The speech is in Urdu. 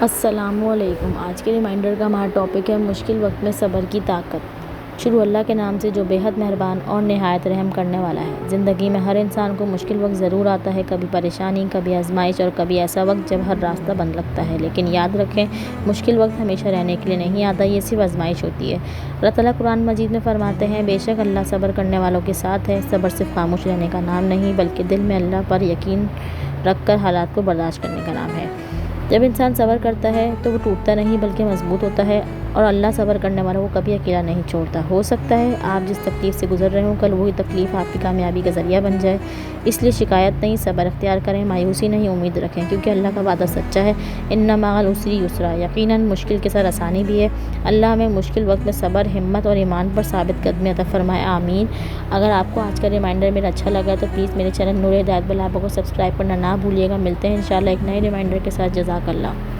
السلام علیکم۔ آج کے ریمائنڈر کا ہمارا ٹاپک ہے مشکل وقت میں صبر کی طاقت۔ شروع اللہ کے نام سے جو بے حد مہربان اور نہایت رحم کرنے والا ہے۔ زندگی میں ہر انسان کو مشکل وقت ضرور آتا ہے، کبھی پریشانی، کبھی آزمائش اور کبھی ایسا وقت جب ہر راستہ بند لگتا ہے، لیکن یاد رکھیں مشکل وقت ہمیشہ رہنے کے لیے نہیں آتا، یہ صرف آزمائش ہوتی ہے۔ اللہ تعالیٰ قرآن مجید میں فرماتے ہیں، بے شک اللہ صبر کرنے والوں کے ساتھ ہے۔ صبر صرف خاموش رہنے کا نام نہیں بلکہ دل میں اللہ پر یقین رکھ کر حالات کو برداشت کرنے کا نام ہے۔ جب انسان صبر کرتا ہے تو وہ ٹوٹتا نہیں بلکہ مضبوط ہوتا ہے، اور اللہ صبر کرنے والوں کو کبھی اکیلا نہیں چھوڑتا۔ ہو سکتا ہے آپ جس تکلیف سے گزر رہے ہوں کل وہی تکلیف آپ کی کامیابی کا ذریعہ بن جائے، اس لیے شکایت نہیں، صبر اختیار کریں، مایوسی نہیں، امید رکھیں، کیونکہ اللہ کا وعدہ سچا ہے۔ ان مع العسر یسرا، یقیناً مشکل کے ساتھ آسانی بھی ہے۔ اللہ ہمیں مشکل وقت میں صبر، ہمت اور ایمان پر ثابت قدمی عطا فرمائے، آمین۔ اگر آپ کو آج کا ریمائنڈر میرا اچھا لگا تو پلیز میرے چینل نور ہدایت بلابہ کو سبسکرائب کرنا نہ بھولیے گا۔ ملتے ہیں انشاءاللہ ایک نئے ریمائنڈر کے ساتھ۔ جزاک اللہ۔